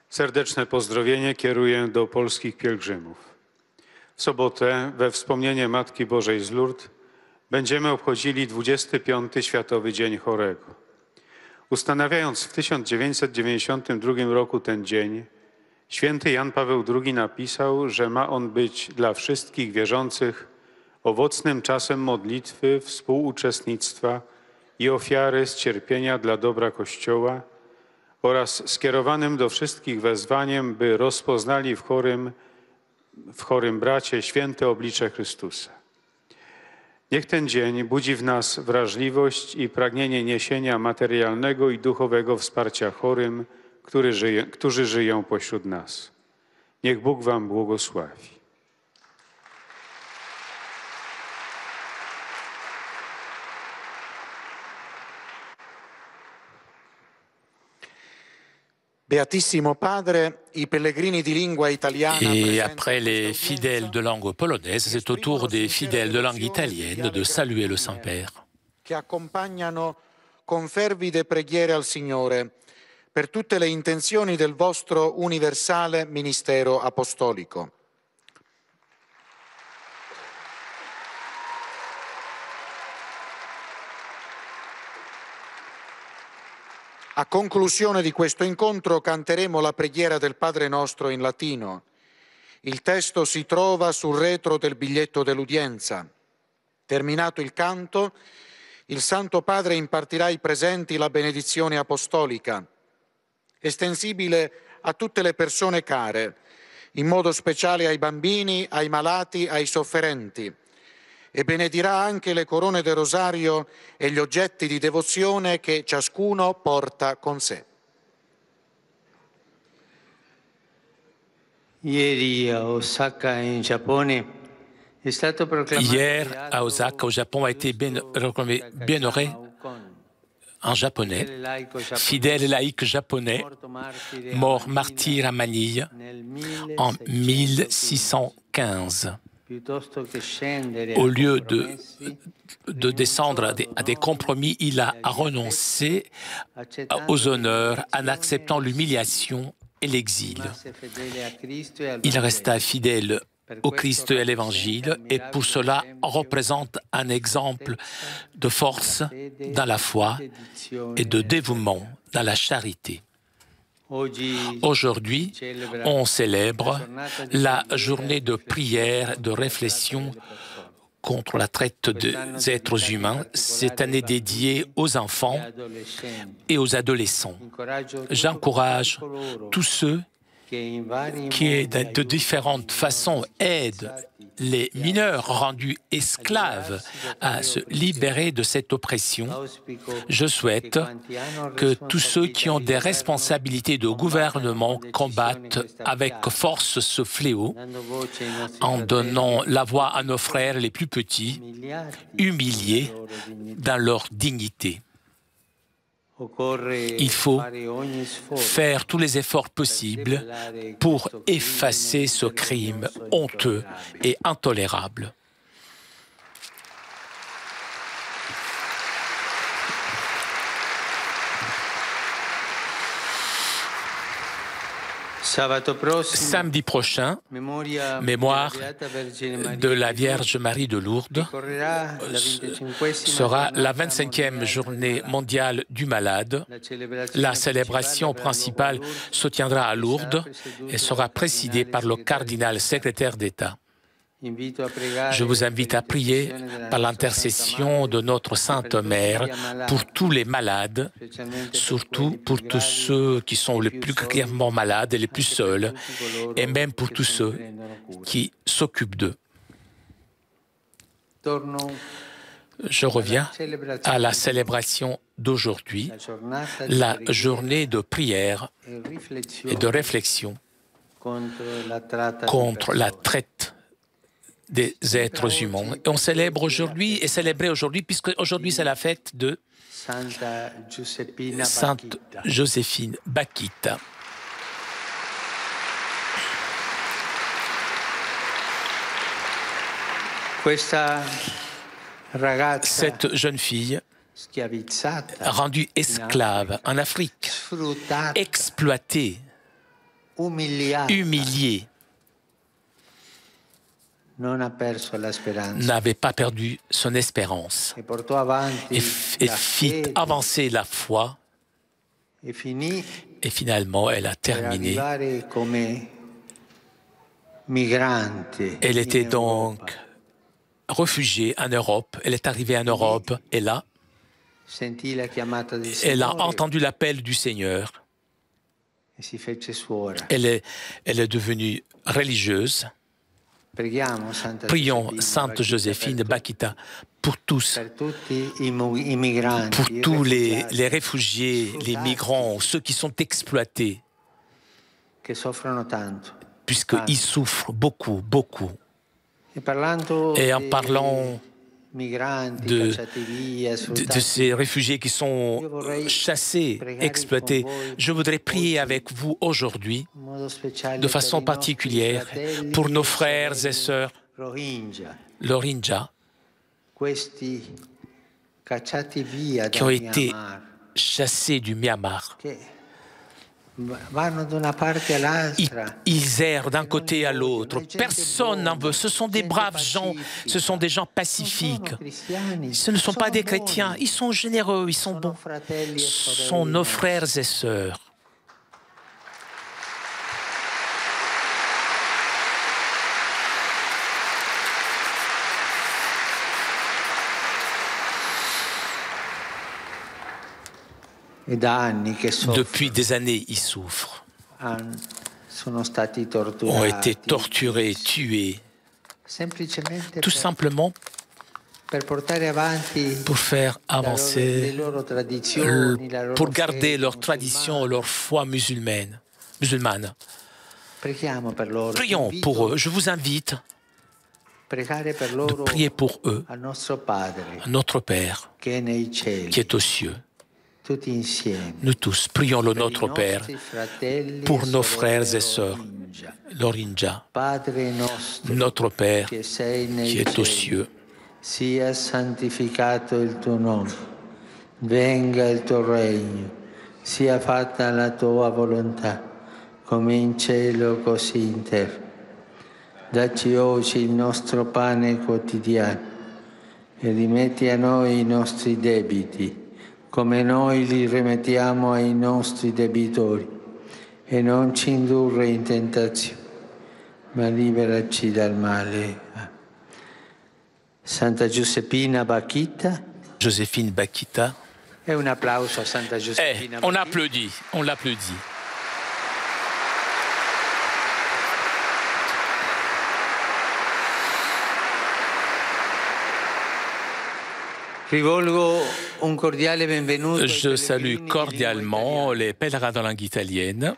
Serdeczne pozdrowienie kieruję do polskich pielgrzymów. W sobotę, we wspomnienie Matki Bożej z Lourdes, będziemy obchodzili 25. Światowy Dzień Chorego. Ustanawiając w 1992 roku ten dzień, święty Jan Paweł II napisał, że ma on być dla wszystkich wierzących owocnym czasem modlitwy, współuczestnictwa i ofiary z cierpienia dla dobra Kościoła oraz skierowanym do wszystkich wezwaniem, by rozpoznali w chorym bracie święte oblicze Chrystusa. Niech ten dzień budzi w nas wrażliwość i pragnienie niesienia materialnego i duchowego wsparcia chorym, którzy żyją pośród nas. Niech Bóg wam błogosławi. Beatissimo Padre, i pellegrini di lingua italiana. Et après les fidèles de langue polonaise, c'est au tour des fidèles de langue italienne de saluer le Saint-Père. Che accompagnano con fervide preghiere al Signore per tutte le intenzioni del vostro universale ministero apostolico. A conclusione di questo incontro canteremo la preghiera del Padre Nostro in latino. Il testo si trova sul retro del biglietto dell'udienza. Terminato il canto, il Santo Padre impartirà ai presenti la benedizione apostolica, estensibile a tutte le persone care, in modo speciale ai bambini, ai malati, ai sofferenti, e benedirà anche le corone del rosario e gli oggetti di devozione che ciascuno porta con sé. Hier à Osaka au Japon, a été proclamé bienheureux en japonais, fidèle laïque japonais, mort martyr à Manille en 1615. Au lieu de descendre à des compromis, il a renoncé aux honneurs en acceptant l'humiliation et l'exil. Il resta fidèle au Christ et à l'Évangile et pour cela représente un exemple de force dans la foi et de dévouement dans la charité. Aujourd'hui, on célèbre la journée de prière, de réflexion contre la traite des êtres humains. Cette année dédiée aux enfants et aux adolescents. J'encourage tous ceux qui, de différentes façons, aident les mineurs rendus esclaves à se libérer de cette oppression. Je souhaite que tous ceux qui ont des responsabilités de gouvernement combattent avec force ce fléau en donnant la voix à nos frères les plus petits, humiliés dans leur dignité. Il faut faire tous les efforts possibles pour effacer ce crime honteux et intolérable. Samedi prochain, mémoire de la Vierge Marie de Lourdes, sera la 25e journée mondiale du malade. La célébration principale se tiendra à Lourdes et sera présidée par le cardinal secrétaire d'État. Je vous invite à prier par l'intercession de notre Sainte Mère pour tous les malades, surtout pour tous ceux qui sont les plus gravement malades et les plus seuls, et même pour tous ceux qui s'occupent d'eux. Je reviens à la célébration d'aujourd'hui, la journée de prière et de réflexion contre la traite des êtres humains. Et on célèbre aujourd'hui, et célébrer aujourd'hui, puisque aujourd'hui c'est la fête de Sainte Joséphine Bakhita. Cette jeune fille, rendue esclave en Afrique, exploitée, humiliée, n'avait pas perdu son espérance et fit avancer la foi et finalement elle a terminé. Elle était donc réfugiée en Europe, elle est arrivée en Europe et là, elle a entendu l'appel du Seigneur. Elle est devenue religieuse. Prions Sainte Joséphine Bakhita pour tous, pour tous les réfugiés, les migrants, ceux qui sont exploités, puisqu'ils souffrent beaucoup, beaucoup. Et en parlant de ces réfugiés qui sont chassés, exploités, je voudrais prier avec vous aujourd'hui, de façon particulière, pour nos frères et sœurs Rohingya, qui ont été chassés du Myanmar. Ils errent d'un côté à l'autre. Personne n'en veut. Ce sont des braves gens. Ce sont des gens pacifiques. Ce ne sont pas des chrétiens. Ils sont généreux. Ils sont bons. Ce sont nos frères et sœurs. Depuis des années, ils souffrent. Ont été torturés, tués, tout simplement pour faire avancer, pour garder leur tradition, leur foi musulmane. Prions pour eux. Je vous invite de prier pour eux, à notre Père qui est aux cieux. Nous tous prions le Notre Père pour nos frères et sœurs, l'Orinja. Notre Père qui est aux cieux. Sia santificato il tuo nome, venga il tuo regno, sia fatta la tua volontà, come in cielo così in terra. Dacci oggi il nostro pane quotidiano e rimetti a noi i nostri debiti, come noi li rimettiamo ai nostri debitori, e non ci indurre in tentazione, ma liberaci dal male. Santa Giuseppina Bakhita. Joséphine Bakhita. E un applauso a Santa Giuseppina Bakhita. On l'applaudit. Je salue cordialement les pèlerins de langue italienne.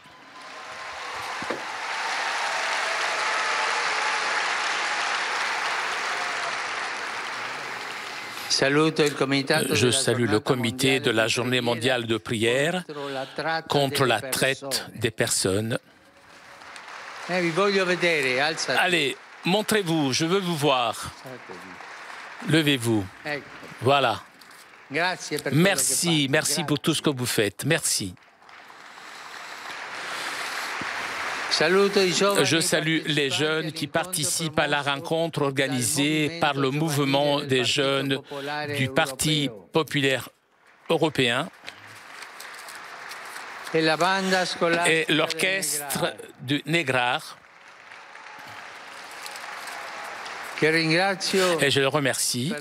Je salue le comité de la Journée mondiale de prière contre la traite des personnes. Allez, montrez-vous, je veux vous voir. Levez-vous. Voilà. Merci pour tout ce que vous faites. Merci. Je salue les jeunes qui participent à la rencontre organisée par le mouvement des jeunes du Parti populaire européen et l'orchestre du Negrar. Et je le remercie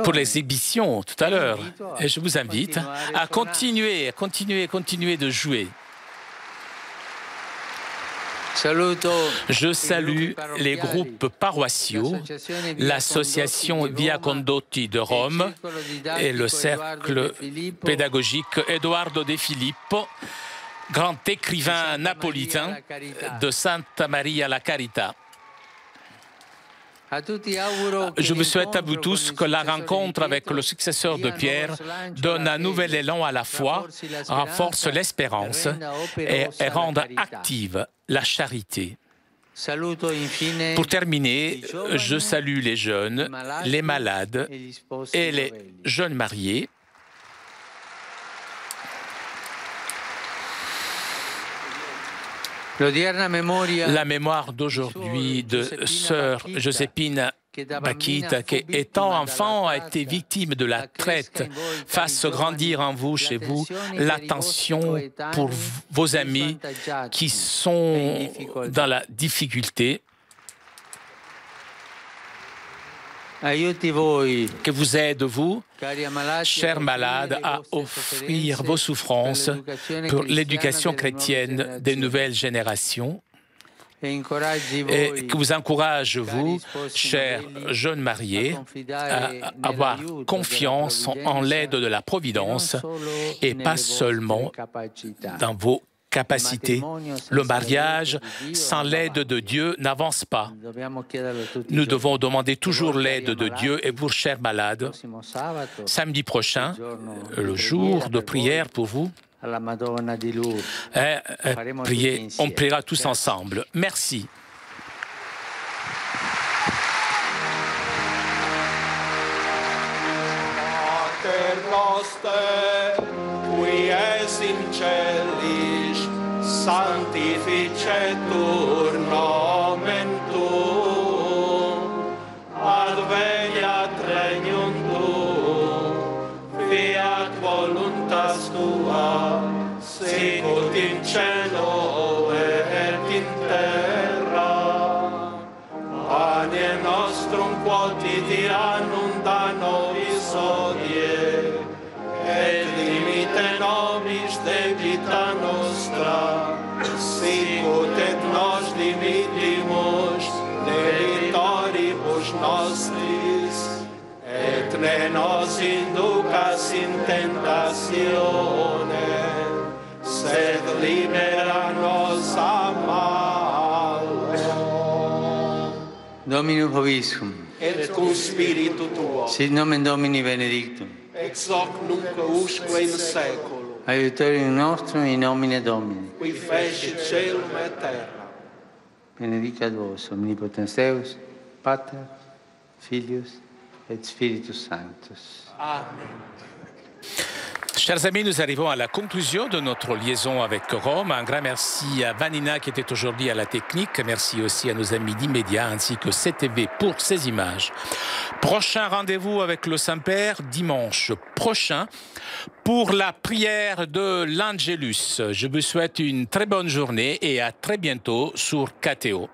pour l'exhibition tout à l'heure. Et je vous invite à continuer de jouer. Je salue les groupes paroissiaux, l'association Via Condotti de Rome et le cercle pédagogique Edoardo De Filippo, grand écrivain napolitain de Santa Maria la Carità. Je vous souhaite à vous tous que la rencontre avec le successeur de Pierre donne un nouvel élan à la foi, renforce l'espérance et rende active la charité. Pour terminer, je salue les jeunes, les malades et les jeunes mariés. La mémoire d'aujourd'hui de sœur Joséphine Bakhita, qui étant enfant a été victime de la traite, fasse grandir en vous, chez vous, l'attention pour vos amis qui sont dans la difficulté. Que vous aide, vous, chers malades, à offrir vos souffrances pour l'éducation chrétienne des nouvelles générations et que vous encourage, vous, chers jeunes mariés, à avoir confiance en l'aide de la Providence et pas seulement dans vos capacités. Le mariage sans l'aide de Dieu n'avance pas. Nous devons demander toujours l'aide de Dieu. Et vous, chers malades, samedi prochain, le jour de prière pour vous, on priera tous ensemble. Merci. Sanctificetur nomen tuum, adveniat regnum tuum, fiat voluntas tua, sicut in cielo et in terra. Pane nostrum quotidianum da nobis hodie, et dimitte nobis debita nostra, sicut et nos dimittimus debitoribus nostris, et ne nos inducas in tentatione, sed libera nos a malo. Dominum vobiscum. Et cum spiritu tuo. Sit nomen Domini benedictum. Ex hoc nunc usque in seculum. Aiutorium nostrum in nomine Domini. Qui fecit celum et terra. Benedicat vos omnipotens Deus, Pater, Filius et Spiritus Sanctus. Amen. Chers amis, nous arrivons à la conclusion de notre liaison avec Rome. Un grand merci à Vanina qui était aujourd'hui à la technique. Merci aussi à nos amis d'Immédiat ainsi que CTV pour ces images. Prochain rendez-vous avec le Saint-Père dimanche prochain pour la prière de l'Angelus. Je vous souhaite une très bonne journée et à très bientôt sur KTO.